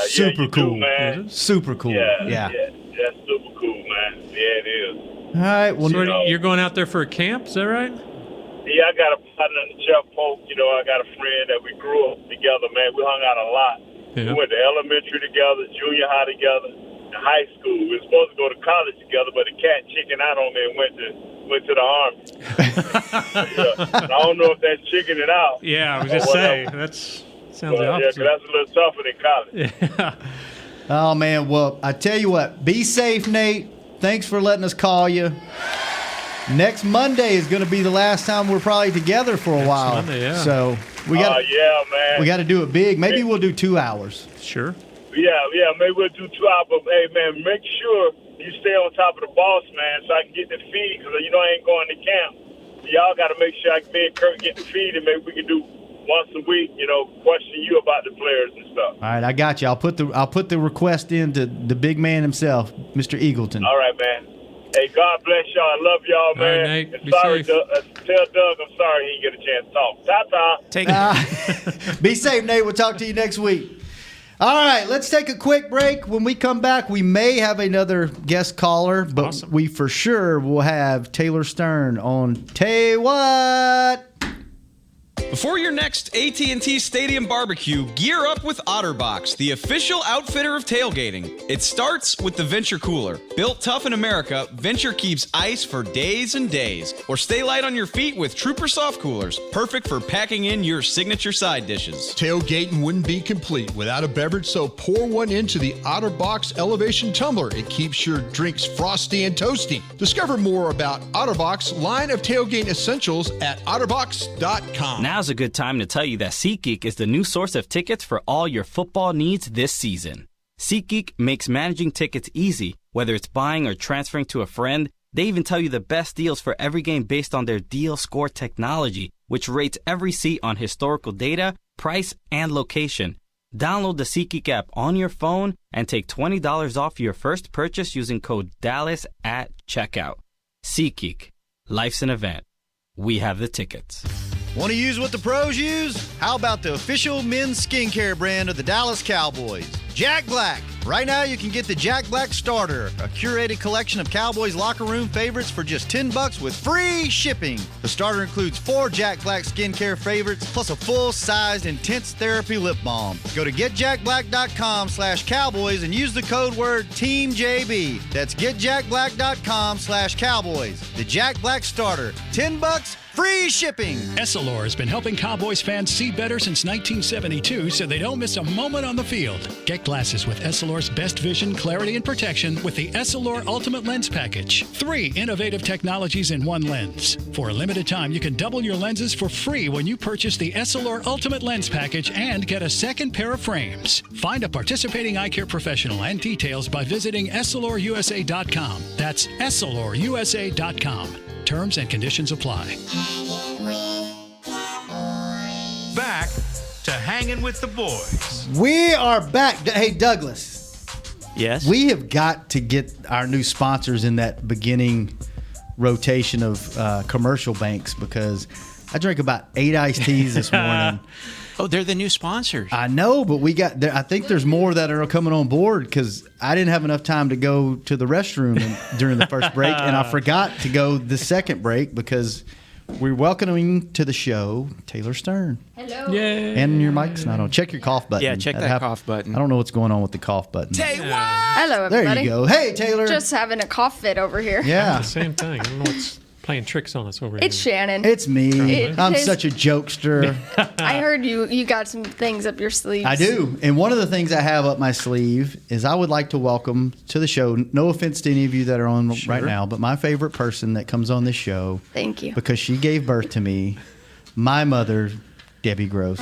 super cool, man. Super cool. Yeah, that's super cool, man. Yeah, it is. All right. Well, so you're going out there for a camp, is that right? Yeah, I got a partner in the Jeff Polk. I got a friend that we grew up together, man. We hung out a lot. Yeah. We went to elementary together, junior high together, and high school. We were supposed to go to college together, but the cat chickened out on me and went to the Army. I don't know if that's chickening out. Yeah, I was just saying. Sounds the opposite. Yeah, that's a little tougher than college. Yeah. Oh, man. Well, I tell you what. Be safe, Nate. Thanks for letting us call you. Next Monday is going to be the last time we're probably together for a while. Monday, yeah. So we got man. We got to do it big. Maybe we'll do 2 hours. Sure. Yeah, maybe we'll do 2 hours. But, hey, man, make sure you stay on top of the boss, man, so I can get the feed because, I ain't going to camp. So y'all got to make sure me and Kurt get the feed, and maybe we can do once a week, question you about the players and stuff. All right, I got you. I'll put the request in to the big man himself, Mr. Eagleton. All right, man. Hey, God bless y'all. I love y'all, man. All right, Nate. And Be sorry, safe. tell Doug I'm sorry he didn't get a chance to talk. Ta-ta. Take it. Be safe, Nate. We'll talk to you next week. All right, let's take a quick break. When we come back, we may have another guest caller, but we for sure will have Taylor Stern on Tay-What. Before your next AT&T Stadium barbecue, gear up with OtterBox, the official outfitter of tailgating. It starts with the Venture Cooler. Built tough in America, Venture keeps ice for days and days. Or stay light on your feet with Trooper Soft Coolers, perfect for packing in your signature side dishes. Tailgating wouldn't be complete without a beverage, so pour one into the OtterBox Elevation Tumbler. It keeps your drinks frosty and toasty. Discover more about OtterBox line of tailgate essentials at otterbox.com. Now's a good time to tell you that SeatGeek is the new source of tickets for all your football needs this season. SeatGeek makes managing tickets easy, whether it's buying or transferring to a friend. They even tell you the best deals for every game based on their deal score technology, which rates every seat on historical data, price, and location. Download the SeatGeek app on your phone and take $20 off your first purchase using code DALLAS at checkout. SeatGeek. Life's an event. We have the tickets. Want to use what the pros use? How about the official men's skincare brand of the Dallas Cowboys, Jack Black? Right now, you can get the Jack Black Starter, a curated collection of Cowboys locker room favorites for just $10 with free shipping. The starter includes 4 Jack Black skincare favorites plus a full-sized intense therapy lip balm. Go to getjackblack.com/Cowboys and use the code word TEAMJB. That's getjackblack.com/Cowboys. The Jack Black Starter, $10. Free shipping. Essilor has been helping Cowboys fans see better since 1972 so they don't miss a moment on the field. Get glasses with Essilor's best vision, clarity, and protection with the Essilor Ultimate Lens Package. 3 innovative technologies in one lens. For a limited time, you can double your lenses for free when you purchase the Essilor Ultimate Lens Package and get a second pair of frames. Find a participating eye care professional and details by visiting EssilorUSA.com. That's EssilorUSA.com. Terms and conditions apply. Back to Hanging with the Boys. We are back. Hey, Douglas. Yes? We have got to get our new sponsors in that beginning rotation of commercial banks because I drank about 8 iced teas this morning. Oh, they're the new sponsors. I know, but I think there's more that are coming on board because I didn't have enough time to go to the restroom during the first break, and I forgot to go the second break because we're welcoming to the show Taylor Stern. Hello. Yay. And your mic's not on. Check your cough button. Yeah, check that cough button. I don't know what's going on with the cough button. Tay-What? Hello, everybody. There you go. Hey, Taylor. Just having a cough fit over here. Yeah. The same thing. I don't know what's playing tricks on us over here. It's Shannon. It's me. I'm such a jokester. I heard you got some things up your sleeves. I do. And one of the things I have up my sleeve is I would like to welcome to the show, no offense to any of you that are on right now, but my favorite person that comes on this show. Thank you. Because she gave birth to me, my mother, Debbie Gross.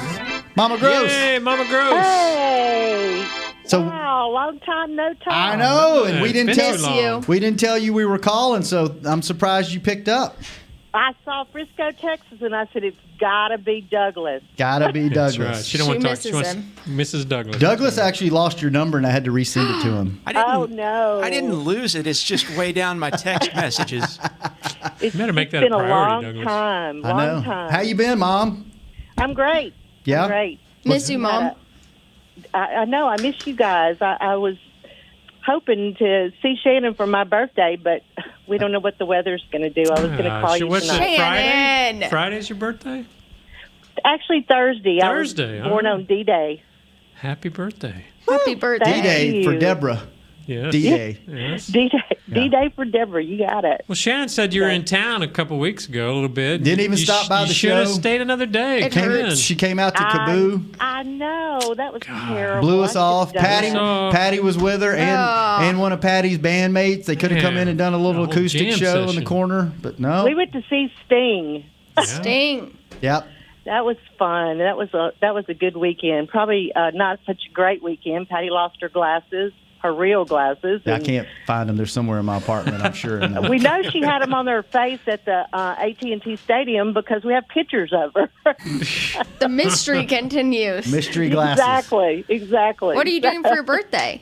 Mama Gross. Hey, Mama Gross. Hey. So, wow, long time, no time. I know, and we didn't tell you we were calling, so I'm surprised you picked up. I saw Frisco, Texas, and I said, it's got to be Douglas. Got to be Douglas. That's right. She don't want to talk. She wants Mrs. Douglas. Douglas actually lost your number, and I had to resend it to him. Oh, no. I didn't lose it. It's just way down my text messages. You better make that been a priority, long Douglas. time. I know. How you been, Mom? I'm great. Yeah? I'm great. Miss you, Mom. I know. I miss you guys. I was hoping to see Shannon for my birthday, but we don't know what the weather's going to do. I was going to call you what's tonight. Friday? Friday's your birthday? Actually, Thursday. Thursday. I was born on D-Day. Happy birthday. Happy birthday. D-Day for Deborah. Yes. D-Day. Yes. D-Day for Deborah. You got it. Well, Shannon said you were in town a couple weeks ago, a little bit. Didn't even stop by the show. You should have show. stayed another day. She came out to Kaboo. I know. That was terrible. Blew us off. Patty Patty was with her and one of Patty's bandmates. They could have come in and done a little acoustic show in the corner, but no. We went to see Sting. Sting. Yep. That was fun. That was a good weekend. Probably not such a great weekend. Patty lost her glasses, her real glasses. I can't find them. They're somewhere in my apartment, I'm sure. We know she had them on her face at the AT&T Stadium because we have pictures of her. The mystery continues. Mystery glasses. Exactly. What are you doing for your birthday?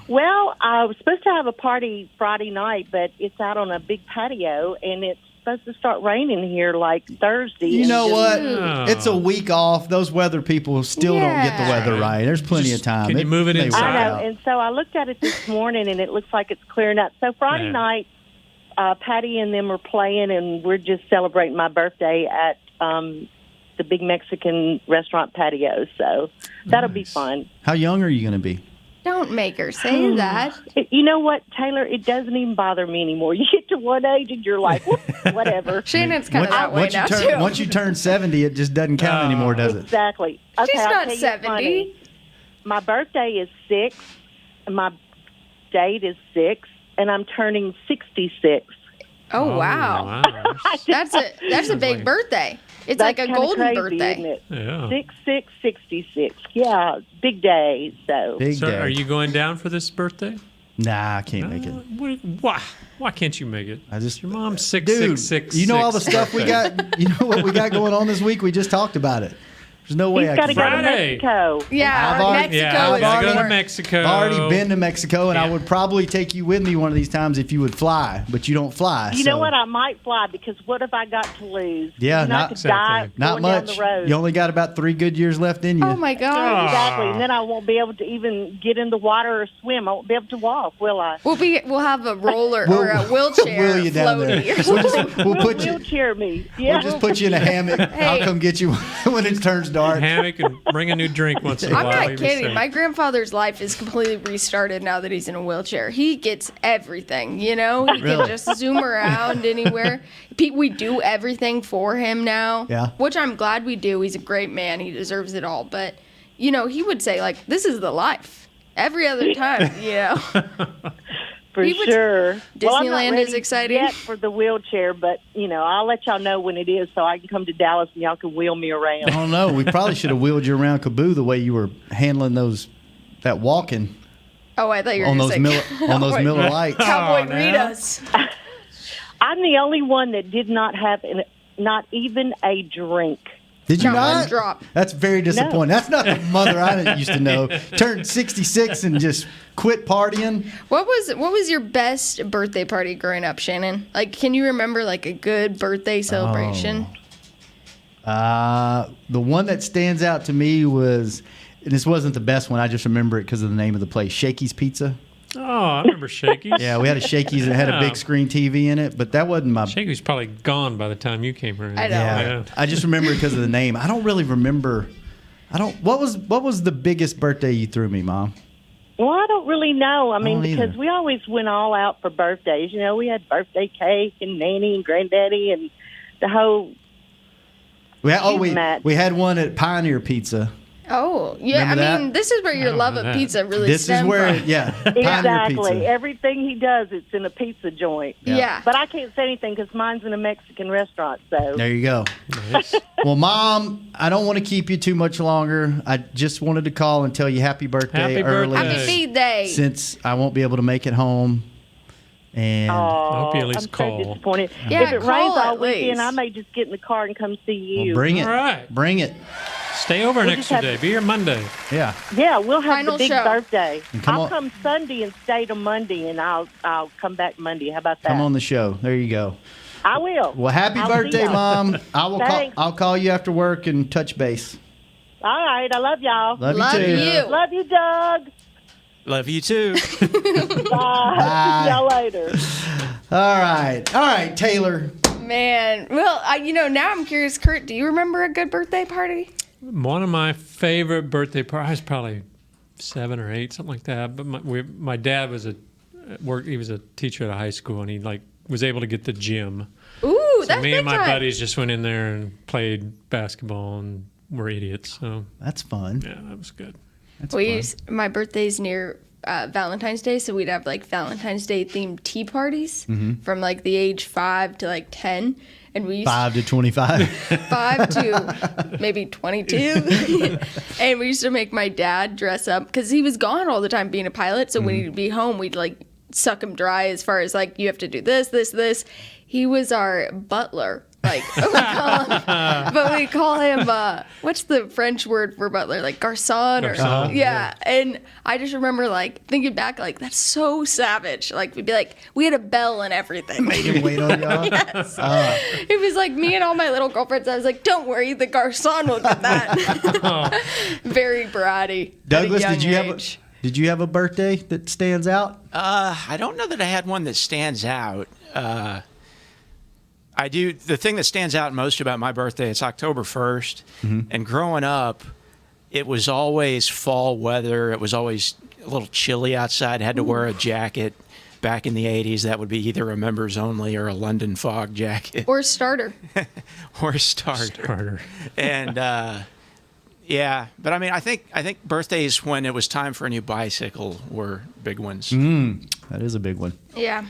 Well, I was supposed to have a party Friday night, but it's out on a big patio, and it's supposed to start raining here like Thursday. You know what? It's a week off. Those weather people still don't get the weather right. There's plenty of time. Can you move it inside? I know. And so I looked at it this morning, and it looks like it's clearing up. So Friday night, Patty and them are playing, and we're just celebrating my birthday at the big Mexican restaurant patio. So that'll be fun. How young are you going to be? Don't make her say that. You know what, Taylor? It doesn't even bother me anymore. You get to one age and you're like, whatever. Shannon's kind of that way now, too. Once you turn 70, it just doesn't count anymore, does it? Exactly. Okay, She's I'll not tell you 70. funny. My birthday is 6. And my date is 6. And I'm turning 66. Oh, wow. That's a big birthday. It's like a kinda golden crazy, birthday. Isn't it? Yeah. 66. Yeah, big day. So. Big So day. are you going down for this birthday? Nah, I can't make it. Why can't you make it? Your mom's Dude, 666. you know all the stuff we got. You know what we got going on this week? We just talked about it. There's no way He's I got to can. go to Mexico. Yeah, Mexico is go to more- Mexico. I've already been to Mexico, and I would probably take you with me one of these times if you would fly, but you don't fly. You know what? I might fly because what have I got to lose? Yeah, You know, I could die not going down much. the road. You only got about 3 good years left in you. Oh, my God. Exactly. And then I won't be able to even get in the water or swim. I won't be able to walk, will I? We'll have a roller or a wheelchair wheel you down there. floaty or something. We'll put you. Wheelchair me. Yeah. We'll just put you in a hammock. I'll come get you when it turns dark. Hammock and bring a new drink once in a I'm while. not You'd be kidding. safe. My grandfather's life is completely restarted now that he's in a wheelchair. He gets everything, you know? He Really? can just zoom around anywhere. We do everything for him now, Yeah. which I'm glad we do. He's a great man. He deserves it all. But, you know, he would say, like, this is the life. Every other time, you know? For sure. Well, I'm not Disneyland is ready exciting. yet for the wheelchair, but, you know, I'll let y'all know when it is so I can come to Dallas and y'all can wheel me around. I don't know. We probably should have wheeled you around Kaboo the way you were handling that walking Oh, I thought you were on going those to say Miller, on those Miller Lights. Cowboy Ritas. I'm the only one that did not have not even a drink. Did you Not one not? drop. That's very disappointing. That's not the mother I used to know. Turned 66 and just quit partying. What was your best birthday party growing up, Shannon? Like, can you remember like a good birthday celebration? The one that stands out to me was, and this wasn't the best one. I just remember it because of the name of the place, Shakey's Pizza. Oh, I remember Shakey's. Yeah, we had a Shakey's that had a big screen TV in it, but that wasn't my. Shakey's probably gone by the time you came around. I know. Yeah, I just remember it because of the name. I don't really remember. What was the biggest birthday you threw me, Mom? Well, I don't really know. I mean, don't either. because we always went all out for birthdays. You know, we had birthday cake and Nanny and Granddaddy and the whole We had one at Pioneer Pizza. Oh, yeah. Remember I that? mean, this is where your love of pizza really This is stemmed where, from. yeah, Pioneer Exactly. Pizza. Everything he does, it's in a pizza joint. Yeah. But I can't say anything because mine's in a Mexican restaurant. So There you go. Well, Mom, I don't want to keep you too much longer. I just wanted to call and tell you happy birthday Happy early. birthday. Happy feed day. Since I won't be able to make it home. And I hope you at least I'm call. so disappointed. Yeah, if it call rains all at weekend, least. I may just get in the car and come see you. bring it. All right. Bring it. Stay over an We'll just extra have- day. Be here Monday. Yeah. Yeah, we'll have Final the big show. birthday. And come I'll on- come Sunday and stay till Monday, and I'll come back Monday. How about that? Come on the show. There you go. I will. Well, happy I'll see birthday, y'all. Mom. Thanks. I'll call you after work and touch base. All right, I love y'all. Love you Love too. you. Love you, Doug. Love you too. Bye. Bye. See y'all later. All right, Taylor. Man, well, now I'm curious, Kurt, do you remember a good birthday party? One of my favorite birthday parties, I was probably 7 or 8, something like that. But my dad was he was a teacher at a high school, and he was able to get the gym. Ooh, So that's me big and my time. buddies just went in there and played basketball, and we're idiots. So That's fun. yeah, that was good. That's We fun. my birthday's near Valentine's Day, so we'd have like Valentine's Day themed tea parties from like the age 5 to like 10, and we used 5 to 25. 5 to maybe 22. And we used to make my dad dress up because he was gone all the time being a pilot. So when he'd be home, we'd like suck him dry as far as like, you have to do this, this, this. He was our butler. Like, we call him, what's the French word for butler? Like garçon or something. Yeah. And I just remember like thinking back, like, that's so savage. Like, we'd be like, we had a bell and everything. Made him wait on y'all. Yes. It was like me and all my little girlfriends. I was like, don't worry, the garçon will get that. Very bratty. Douglas, at a did young you have age. Did you have a birthday that stands out? I don't know that I had one that stands out. I do. The thing that stands out most about my birthday, it's October 1st. And growing up, it was always fall weather. It was always a little chilly outside. Had to wear a jacket. Back in the 80s, that would be either a members only or a London fog jacket. Or a starter. Or a starter. And yeah, but I mean, I think birthdays when it was time for a new bicycle were big ones. That is a big one. Yeah.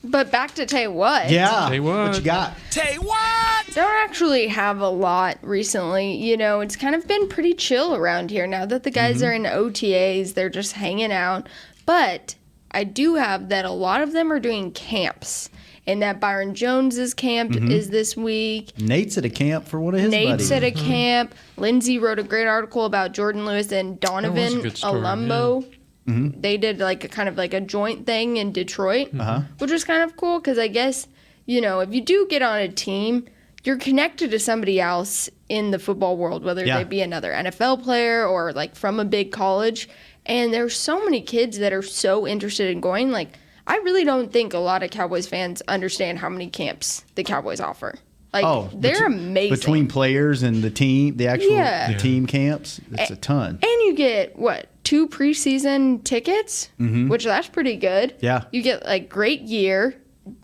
But back to Tay-What. Yeah. Tay-What. What you got? Tay-What! Don't actually have a lot recently. You know, it's kind of been pretty chill around here now that the guys are in OTAs. They're just hanging out. But I do have that a lot of them are doing camps. And that Byron Jones's camp is this week. Nate's at a camp for one of his buddies. Nate's at a camp. Lindsay wrote a great article about Jordan Lewis and Donovan Alumbo. They did like a kind of like a joint thing in Detroit, which was kind of cool because I guess, you know, if you do get on a team, you're connected to somebody else in the football world, whether they be another NFL player or like from a big college. And there's so many kids that are so interested in going. Like, I really don't think a lot of Cowboys fans understand how many camps the Cowboys offer. Like, they're amazing. Between players and the team, the actual team camps, it's a ton. And you get, 2 preseason tickets, which that's pretty good. Yeah. You get, like, great gear.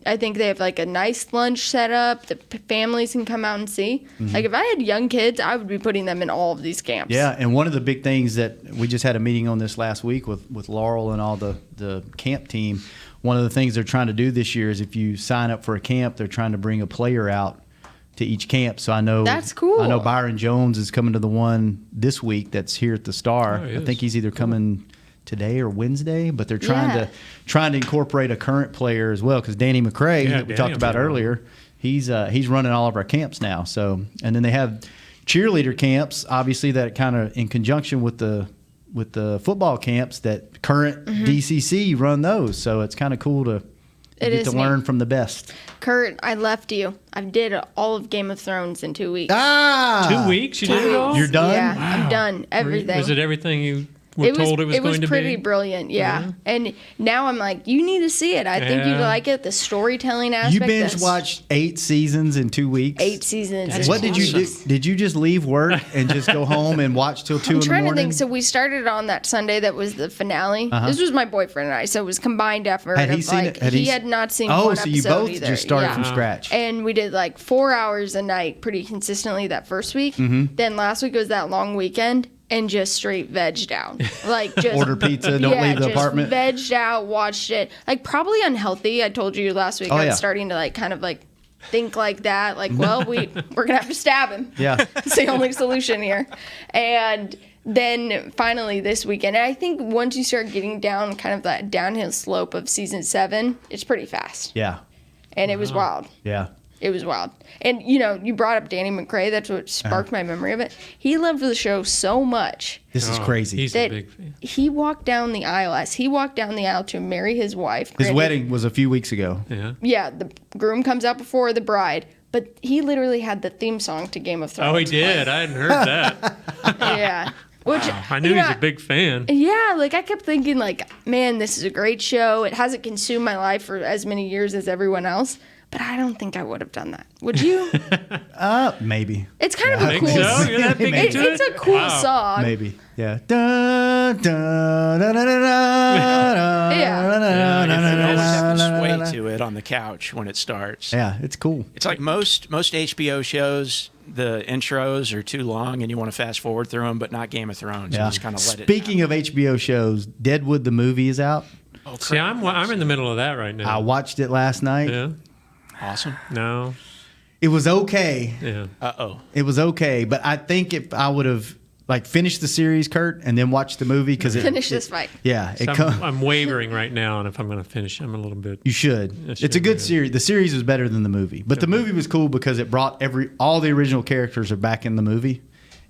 I think they have, like, a nice lunch set up that families can come out and see. Like, if I had young kids, I would be putting them in all of these camps. Yeah, and one of the big things that we just had a meeting on this last week with Laurel and all the camp team, one of the things they're trying to do this year is if you sign up for a camp, they're trying to bring a player out to each camp. So I know that's cool. I know Byron Jones is coming to the one this week that's here at the Star. I think he's either coming today or Wednesday, but they're trying to incorporate a current player as well because Danny McCray that we talked about earlier, he's running all of our camps now. So and then they have cheerleader camps, obviously that kind of in conjunction with the football camps that current DCC run those. So it's kind of cool to get to learn from the best. Kurt, I left you. I did all of Game of Thrones in 2 weeks. 2 weeks? You did it all? You're done? Yeah, I'm done. Everything. Was it everything you were told it was going to be? It was pretty brilliant, yeah. And now I'm like, you need to see it. I think you'd like it. The storytelling aspect. You binge watched 8 seasons in 2 weeks? 8 seasons. What did you do? Did you just leave work and just go home and watch till 2 in the morning? I'm trying to think. So we started on that Sunday that was the finale. This was my boyfriend and I, so it was combined effort. Had he seen it? He had not seen one episode either. Oh, so you both just started from scratch. And we did like 4 hours a night pretty consistently that first week. Then last week was that long weekend. And just straight vegged out. Like just order pizza, don't leave the apartment. Vegged out, watched it. Like probably unhealthy. I told you last week I was starting to like kind of like think like that. Like, well, we're gonna have to stab him. Yeah. It's the only solution here. And then finally this weekend, I think once you start getting down kind of that downhill slope of season 7, it's pretty fast. Yeah. And it was wild. Yeah. It was wild. And, you know, you brought up Danny McCray. That's what sparked my memory of it. He loved the show so much. This is crazy. He's a big fan. He walked down the aisle. As he walked down the aisle to marry his wife. His wedding was a few weeks ago. Yeah. Yeah, the groom comes out before the bride. But he literally had the theme song to Game of Thrones. Oh, he did. I hadn't heard that. Yeah. Which, I knew he's a big fan. Yeah, like I kept thinking like, man, this is a great show. It hasn't consumed my life for as many years as everyone else. But I don't think I would have done that. Would you? Maybe. It's kind of a cool song. It's a cool song. Maybe. Yeah. Da, da, da, da, da, yeah. You always have to sway to it on the couch when it starts. Yeah, it's cool. It's like most HBO shows, the intros are too long and you want to fast forward through them, but not Game of Thrones. Yeah. You just kind of let it. Speaking of HBO shows, Deadwood the movie is out. Oh, see, I'm in the middle of that right now. I watched it last night. Yeah. Awesome. No. It was okay. Yeah. It was okay, but I think if I would have like finished the series, Kurt, and then watched the movie because finish this fight. Yeah, So I'm wavering right now, and if I'm going to finish, I'm a little bit. You should. It's a good series. The series was better than the movie, but the movie was cool because it brought all the original characters are back in the movie,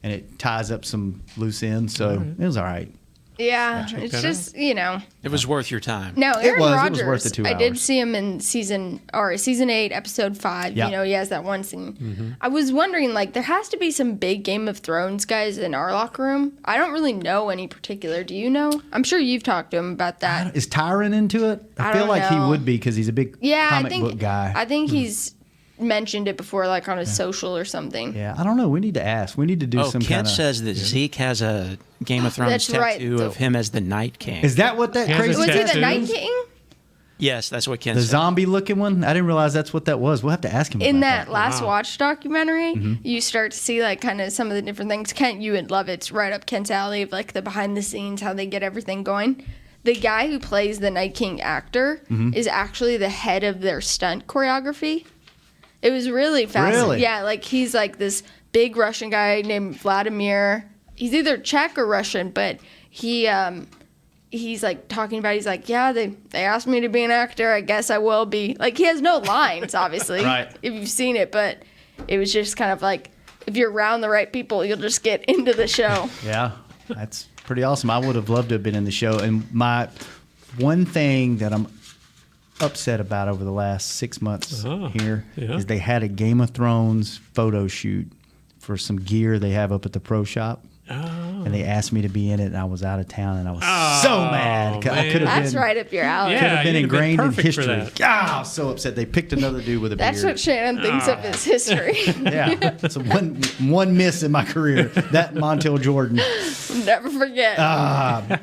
and it ties up some loose ends. So it was all right. Yeah, it's just, you know. It was worth your time. No, Aaron Rodgers, it was worth the 2 hours. I did see him in season 8, episode 5. Yeah. You know, he has that one scene. I was wondering, like, there has to be some big Game of Thrones guys in our locker room. I don't really know any particular. Do you know? I'm sure you've talked to him about that. Is Tyron into it? I feel don't like know. he would be because he's a big comic book guy. I think he's mentioned it before, like on his social or something. Yeah, I don't know. We need to ask. We need to do some Kent kind of... says that Zeke has a Game of Thrones That's right. tattoo of him as the Night King. Is that what that crazy... Was he the Night King? Yes, that's what Kent The said. zombie-looking one? I didn't realize that's what that was. We'll have to ask him In about that Last Watch documentary, Mhm. you start to see like kind of some of the different things. Kent, you would love it. It's right up Kent's alley of like the behind the scenes, how they get everything going. The guy who plays the Night King actor Mhm. is actually the head of their stunt choreography. It was really fascinating. Really? Yeah, like he's like this big Russian guy named Vladimir. He's either Czech or Russian, but he's like talking about, he's like, yeah, they asked me to be an actor. I guess I will be. Like, he has no lines, obviously, Right. if you've seen it, but it was just kind of like, if you're around the right people, you'll just get into the show. Yeah, that's pretty awesome. I would have loved to have been in the show. And my one thing that I'm upset about over the last 6 months here is they had a Game of Thrones photo shoot for some gear they have up at the pro shop. And they asked me to be in it, and I was out of town, and I was so mad. I could have That's been, right up your alley. could have been you'd have been ingrained in perfect for history. that. I was so upset. They picked another dude with a That's beard. what Shannon thinks of his history. Yeah, so one miss in my career. That Montel Jordan. Never forget.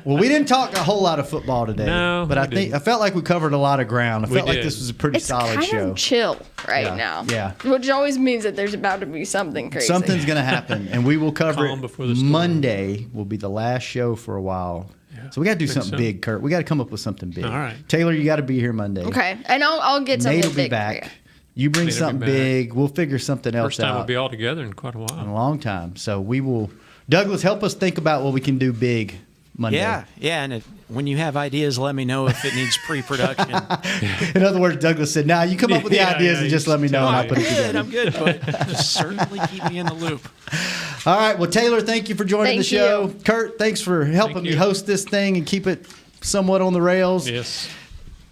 Well, we didn't talk a whole lot of football today, No, but I felt like we covered a lot of ground. I We felt like did. this was a pretty It's solid kind show. of chill right Yeah, now. yeah. Which always means that there's about to be something crazy. Something's going to happen, and we will cover Calm it. before the storm. Monday will be the last show for a while. So we got to do think something so. big, Kurt. We got to come up with something big. All right. Taylor, you got to be here Monday. Okay, and I'll get something Nate will be big for back. you. You bring Nate will be something back. big. We'll figure something else First time out we'll be all together in quite a in while. a long time. So we will. Douglas, help us think about what we can do big Monday. Yeah, and when you have ideas, let me know if it needs pre-production. In other words, Douglas said, "Nah, you come up with the ideas and just let me know, and I'll put it together." I'm good, but just certainly keep me in the loop. All right. Well, Taylor, thank you for joining the Thank show. you. Kurt, thanks for helping me you. host this thing and keep it somewhat on the rails. Yes.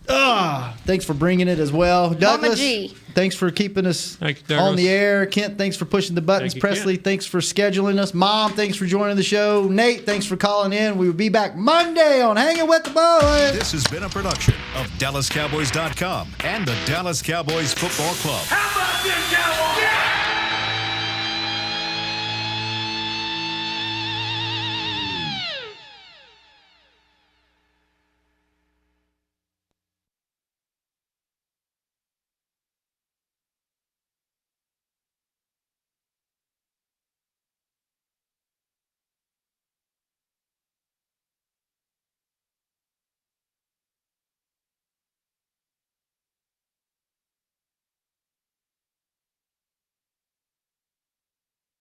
Thanks for bringing it as well. Douglas, G. thanks for keeping us Thank you, Douglas. on the air. Kent, thanks for pushing the buttons. Thank you, Presley, Kent. thanks for scheduling us. Mom, thanks for joining the show. Nate, thanks for calling in. We will be back Monday on Hangin' with the Boys. This has been a production of DallasCowboys.com and the Dallas Cowboys Football Club. How about this, Cowboys? Yeah!